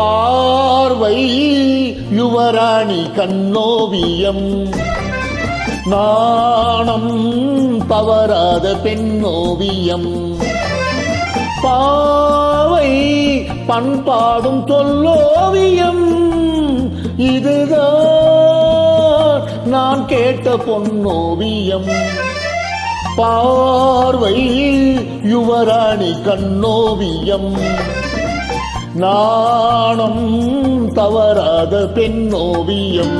பார்வை யுவராணி கண்ணோவியம் நாணம் தவறாத பெண்ணோவியம் பாவை பண்பாடும் சொல்லோவியம் இதுதான் நான் கேட்ட பொன்னோவியம் பார்வை யுவராணி கண்ணோவியம் நாணம் தவறாத பெண்ணோவியம்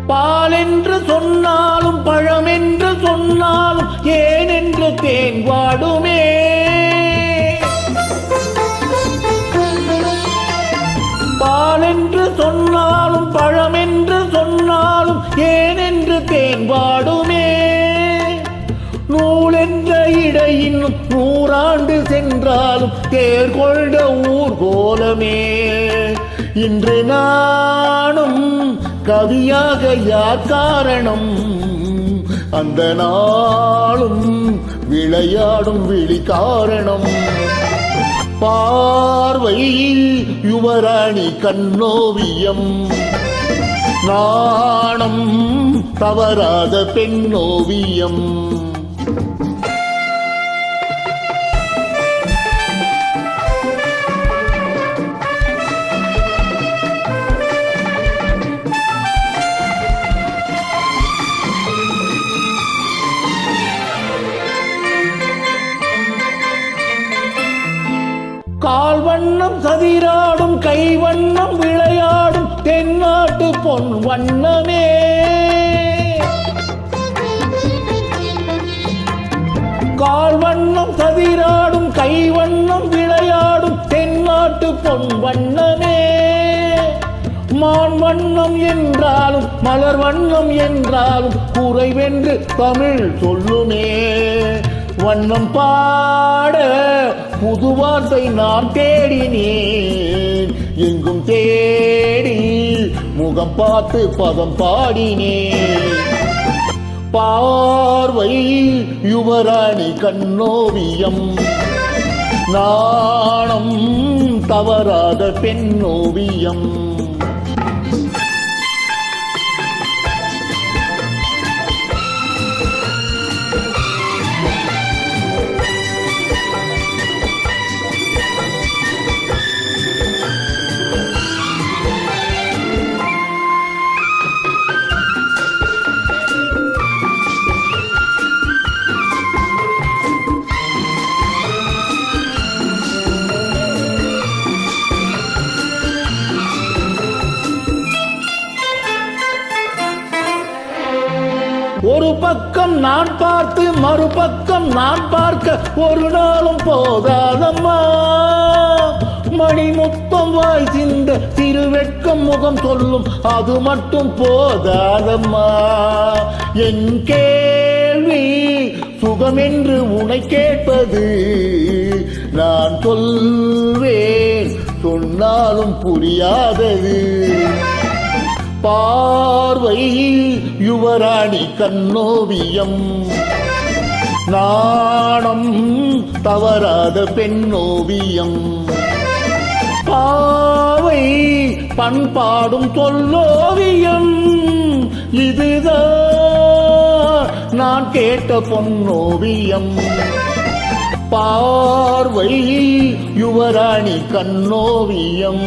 பால் என்று சொன்னாலும் பழம் என்று சொன்னாலும் ஏன் என்று தேன் வாடுமே பால் என்று சொன்னாலும் பழம் என்று சொன்னாலும் ஏன் என்று தேன் வாடுமே நூல் என்ற இடையின் 100 ஆண்டு சென்றாலும் தேர் கொண்ட ஊர்கோலமே இன்று நானும் கவியாக யார் காரணம் அந்த நாளும் விளையாடும் விழி காரணம் பார்வை யுவராணி கண்ணோவியம் நாணம் தவறாத பெண்ணோவியம் கால் வண்ணம் சதிராடும் கை வண்ணம் விளையாடும் தென்னாட்டு பொன் வண்ணமே கால் வண்ணம் சதிராடும் கை வண்ணம் விளையாடும் தென்னாட்டு பொன் வண்ணமே மான் வண்ணம் என்றாலும் மலர் வண்ணம் என்றாலும் குறைவென்று தமிழ் சொல்லுமே வண்ணம் பாட புது வார்த்தை நான் தேடினேன் எங்கும் தேடி முகம் பார்த்து பதம் பாடினேன் பார்வை யுவராணி கண்ணோவியம் நாணம் தவறாத பெண்ணோவியம் ஒரு பக்கம் நான் பார்த்து மறுபக்கம் நான் பார்க்க ஒரு நாளும் போதாதம்மா மணிமுத்தம் வாய் சிந்த திருவெட்கம் முகம் சொல்லும் அது மட்டும் போதாதம்மா என் கேள்வி சுகமென்று உன்னை கேட்பது நான் சொல்வேன் சொன்னாலும் புரியாதது பார்வை யுவராணி கண்ணோவியம் நாணம் தவறாத பெண்ணோவியம் பாவை பண்பாடும் சொல்லோவியம் இதுதான் நான் கேட்ட பொன்னோவியம் பார்வை யுவராணி கண்ணோவியம்